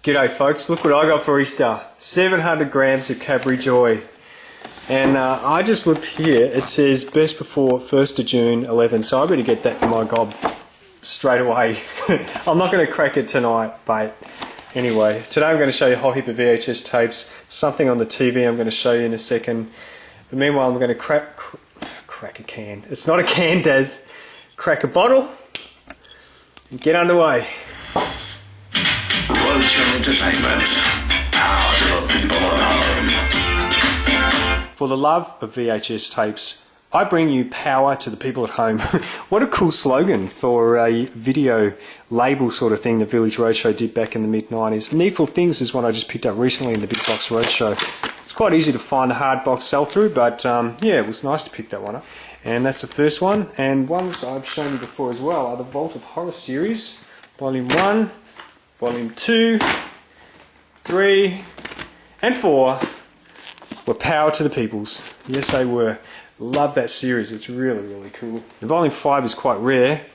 G'day folks, look what I got for Easter. 700 grams of Cadbury Joy. And I just looked here, it says best before 1st of June 11, so I better get that in my gob straight away. I'm not going to crack it tonight, but anyway, today I'm going to show you a whole heap of VHS tapes, something on the TV I'm going to show you in a second. But meanwhile I'm going to crack a can. It's not a can, Daz. Crack a bottle and get underway. Roadshow Entertainment. Power to the people at home. For the love of VHS tapes, I bring you power to the people at home. What a cool slogan for a video label sort of thing the Village Roadshow did back in the mid-90s. Needful Things is one I just picked up recently in the Big Box Roadshow. It's quite easy to find the hard box sell-through, but yeah, it was nice to pick that one up. And that's the first one, and ones I've shown you before as well are the Vault of Horror series, Volume 1, Volume 2, 3, and 4 were power to the peoples. Yes, they were. Love that series. It's really, really cool. The Volume 5 is quite rare,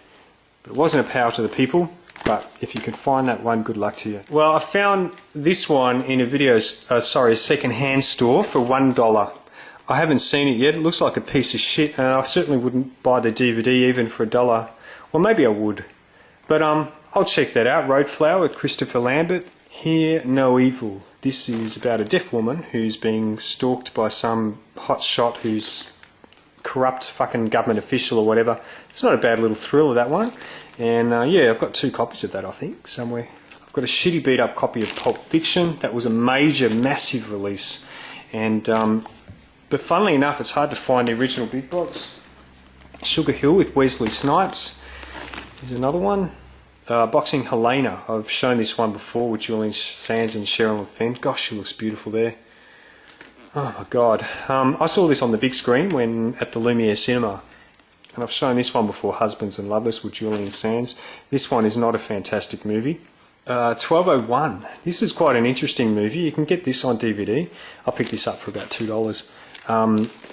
but it wasn't a power to the people. But if you can find that one, good luck to you. Well, I found this one in a second-hand store for $1. I haven't seen it yet. It looks like a piece of shit, and I certainly wouldn't buy the DVD even for $1. Well, maybe I would. But I'll check that out. Roadflower with Christopher Lambert. Hear No Evil. This is about a deaf woman who's being stalked by some hotshot who's corrupt fucking government official or whatever. It's not a bad little thriller, that one. And yeah, I've got 2 copies of that, I think, somewhere. I've got a shitty beat up copy of Pulp Fiction. That was a major, massive release. And but funnily enough, it's hard to find the original big box. Sugar Hill with Wesley Snipes. Here's another one. Boxing Helena. I've shown this one before with Julian Sands and Sherilyn Fenn. Gosh, she looks beautiful there. Oh my god. I saw this on the big screen when at the Lumiere Cinema. And I've shown this one before, Husbands and Lovers with Julian Sands. This one is not a fantastic movie. 1201. This is quite an interesting movie. You can get this on DVD. I picked this up for about $2.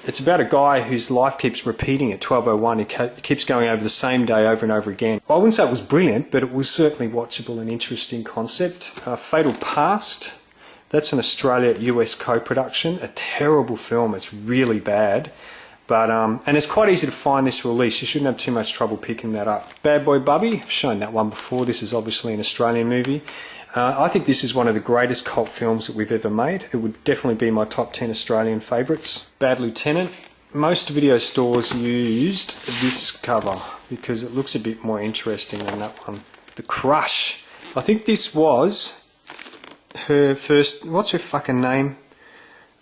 It's about a guy whose life keeps repeating at 1201. He keeps going over the same day over and over again. I wouldn't say it was brilliant, but it was certainly watchable and interesting concept. Fatal Past. That's an Australia-US co-production. A terrible film. It's really bad. But and it's quite easy to find this release. You shouldn't have too much trouble picking that up. Bad Boy Bubby. I've shown that one before. This is obviously an Australian movie. I think this is one of the greatest cult films that we've ever made. It would definitely be my top 10 Australian favourites. Bad Lieutenant. Most video stores used this cover because it looks a bit more interesting than that one. The Crush. I think this was her first... What's her fucking name?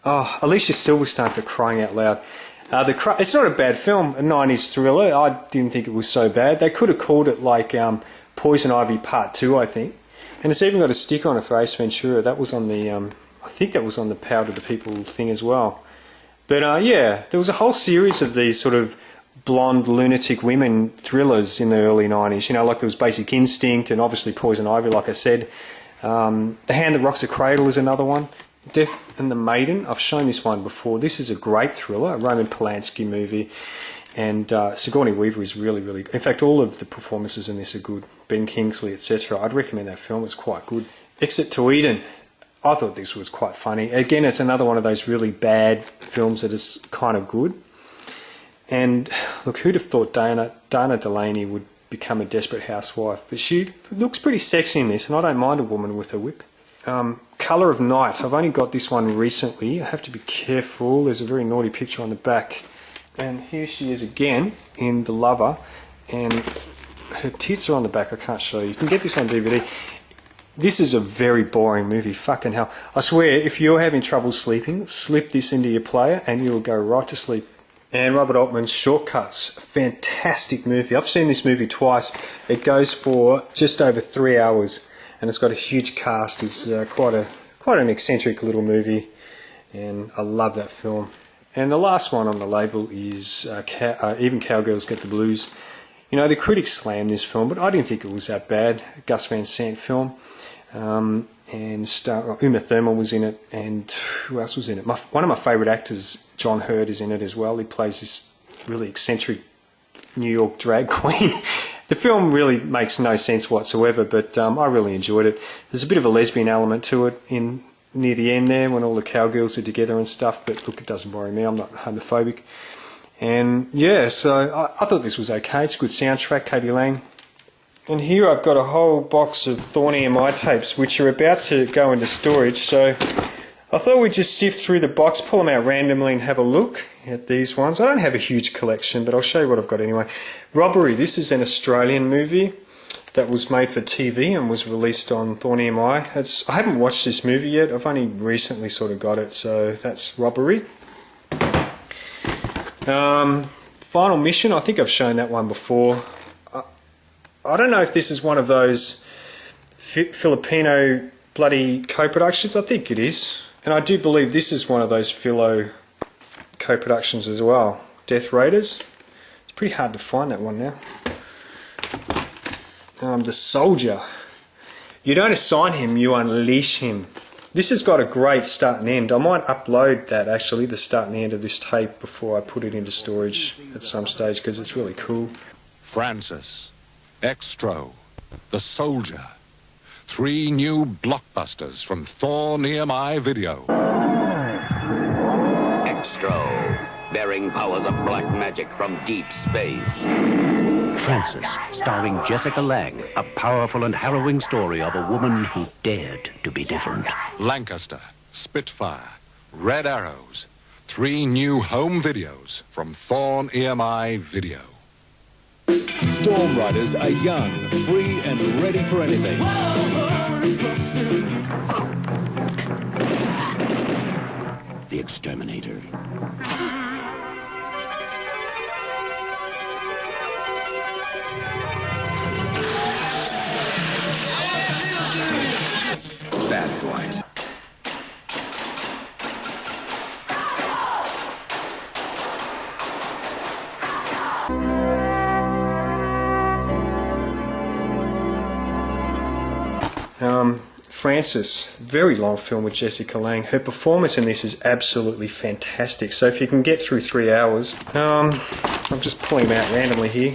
Oh, Alicia Silverstone, for crying out loud. It's not a bad film, a 90s thriller. I didn't think it was so bad. They could have called it like Poison Ivy Part 2, I think. And it's even got a sticker on it for Ace Ventura. That was on the, I think that was on the Power to the People thing as well. But yeah, there was a whole series of these sort of blonde lunatic women thrillers in the early 90s. You know, like there was Basic Instinct and obviously Poison Ivy, like I said. The Hand That Rocks a Cradle is another one. Death and the Maiden. I've shown this one before. This is a great thriller, a Roman Polanski movie. And Sigourney Weaver is really, really good. In fact, all of the performances in this are good. Ben Kingsley, etc. I'd recommend that film. It's quite good. Exit to Eden. I thought this was quite funny. Again, it's another one of those really bad films that is kind of good. And look, who'd have thought Dana Delaney would become a desperate housewife? But she looks pretty sexy in this, and I don't mind a woman with a whip. Colour of Night. I've only got this one recently. I have to be careful. There's a very naughty picture on the back. And here she is again in The Lover, and her tits are on the back. I can't show you. You can get this on DVD. This is a very boring movie. Fucking hell. I swear, if you're having trouble sleeping, slip this into your player and you'll go right to sleep. And Robert Altman's Shortcuts. Fantastic movie. I've seen this movie twice. It goes for just over 3 hours, and it's got a huge cast. It's quite an eccentric little movie, and I love that film. And the last one on the label is Even Cowgirls Get the Blues. You know, the critics slammed this film, but I didn't think it was that bad. A Gus Van Sant film. And Uma Thurman was in it, and who else was in it? One of my favourite actors, John Hurt, is in it as well. He plays this really eccentric New York drag queen. The film really makes no sense whatsoever, but I really enjoyed it. There's a bit of a lesbian element to it near the end there when all the cowgirls are together and stuff, but look, it doesn't worry me. I'm not homophobic. And yeah, so I thought this was okay. It's a good soundtrack, Katie Lang. And here I've got a whole box of Thorn EMI tapes which are about to go into storage, so I thought we'd just sift through the box, pull them out randomly and have a look at these ones. I don't have a huge collection, but I'll show you what I've got anyway. Robbery, this is an Australian movie that was made for TV and was released on Thorn EMI. I haven't watched this movie yet, I've only recently sort of got it, so that's Robbery. Final Mission, I think I've shown that one before. I don't know if this is one of those Filipino bloody co-productions. I think it is. And I do believe this is one of those Philo co-productions as well. Death Raiders. It's pretty hard to find that one now. The Soldier. You don't assign him, you unleash him. This has got a great start and end. I might upload that actually, the start and the end of this tape, before I put it into storage at some stage, because it's really cool. Francis, Extro, The Soldier. 3 new blockbusters from Thorn EMI Video. Extro, bearing powers of black magic from deep space. Francis, starring Jessica Lange, a powerful and harrowing story of a woman who dared to be different. Lancaster, Spitfire, Red Arrows. 3 new home videos from Thorn EMI Video. Storm Riders are young, free and ready for anything. The Exterminator. Bad boys. Francis, very long film with Jessica Lange. Her performance in this is absolutely fantastic. So if you can get through 3 hours, I'm just pulling them out randomly here.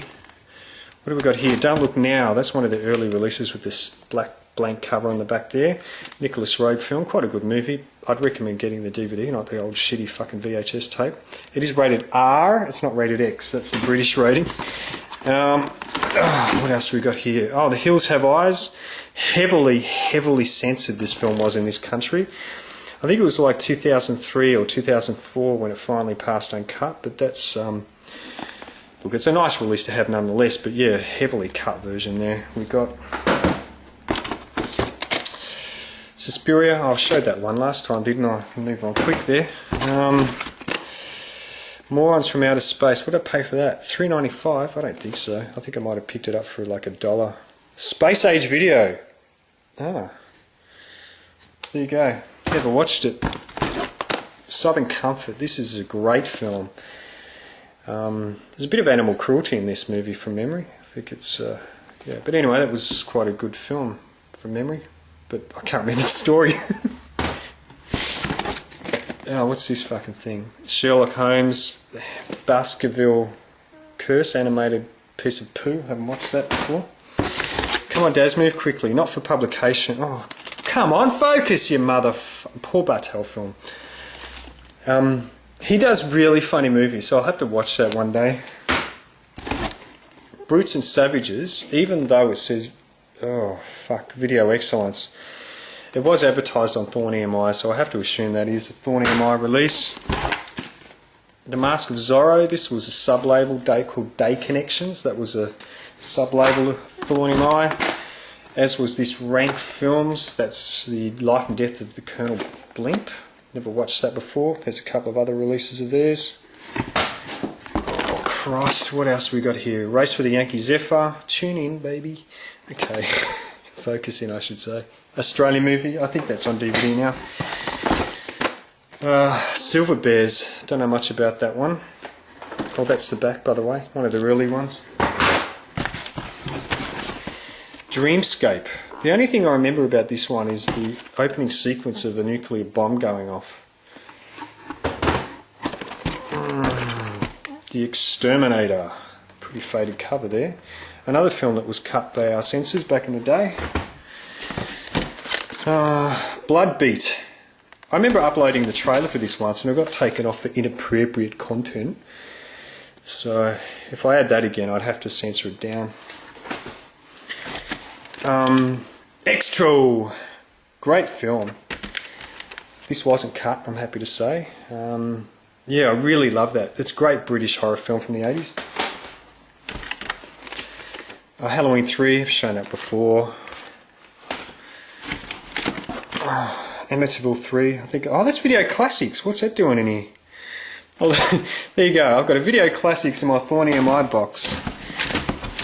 What have we got here? Don't Look Now. That's one of the early releases with this black blank cover on the back there. Nicholas Roeg film, quite a good movie. I'd recommend getting the DVD, not the old shitty fucking VHS tape. It is rated R, it's not rated X, that's the British rating. What else have we got here? Oh, The Hills Have Eyes. Heavily censored this film was in this country. I think it was like 2003 or 2004 when it finally passed uncut, but that's, look, it's a nice release to have nonetheless, but yeah, heavily cut version there. We got Suspiria. I showed that one last time, didn't I? I'll move on quick there. Morons from Outer Space. What did I pay for that? $3.95? I don't think so. I think I might have picked it up for like $1. Space Age Video. Ah. There you go. Never watched it. Southern Comfort. This is a great film. There's a bit of animal cruelty in this movie from memory. I think it's, yeah. But anyway, that was quite a good film from memory. But I can't remember the story. Oh, what's this fucking thing? Sherlock Holmes, Baskerville Curse, animated piece of poo. Haven't watched that before. Come on, Daz, move quickly. Not for publication. Oh, come on, focus, you Paul Bartel film. He does really funny movies, so I'll have to watch that one day. Brutes and Savages, even though it says, oh, fuck, video excellence. It was advertised on Thorn EMI, so I have to assume that is a Thorn EMI release. The Mask of Zorro, this was a sub-label called Day Connections. That was a sub-label of Thorn EMI. As was this Rank Films, that's the Life and Death of the Colonel Blimp. Never watched that before. There's a couple of other releases of theirs. Oh Christ, what else we got here? Race for the Yankee Zephyr. Tune in, baby. Okay, focus in, I should say. Australian movie, I think that's on DVD now. Silver Bears, don't know much about that one. Oh, that's the back, by the way, one of the early ones. Dreamscape. The only thing I remember about this one is the opening sequence of a nuclear bomb going off. The Exterminator. Pretty faded cover there. Another film that was cut by our censors back in the day. Blood Beat. I remember uploading the trailer for this once and I got taken off for inappropriate content. So if I had that again, I'd have to censor it down. Extra. Great film. This wasn't cut, I'm happy to say. Yeah, I really love that. It's a great British horror film from the 80s. Halloween 3, I've shown that before. Amityville 3, I think. Oh, that's Video Classics. What's that doing in here? Oh, there you go. I've got a Video Classics in my Thorn EMI box.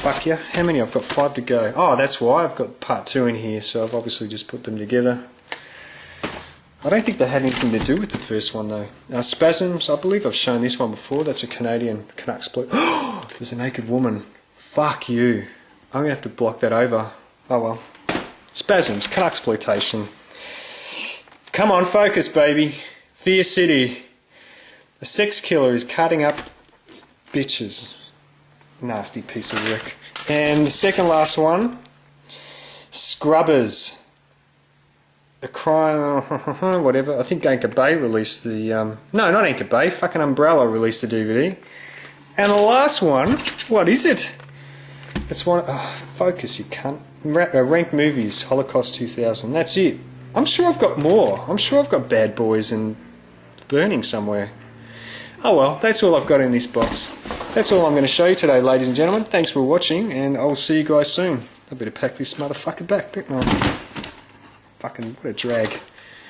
Fuck yeah. How many? I've got 5 to go. Oh, that's why. I've got part 2 in here, so I've obviously just put them together. I don't think they had anything to do with the first one though. Spasms, I believe I've shown this one before. That's a Canadian Canucks bloke. Oh, there's a naked woman. Fuck you. I'm going to have to block that over. Oh well. Spasms, Canucksploitation. Come on, focus baby. Fear City. A sex killer is cutting up bitches. Nasty piece of work. And the second last one, Scrubbers. A crime, whatever. I think Anchor Bay released the... no, not Anchor Bay. Fucking Umbrella released the DVD. And the last one, what is it? It's one... Oh, focus, you cunt. Ranked Movies, Holocaust 2000. That's it. I'm sure I've got more. I'm sure I've got Bad Boys and Burning somewhere. Oh well, that's all I've got in this box. That's all I'm going to show you today, ladies and gentlemen. Thanks for watching, and I'll see you guys soon. I better pack this motherfucker back, don't I? Fucking, what a drag.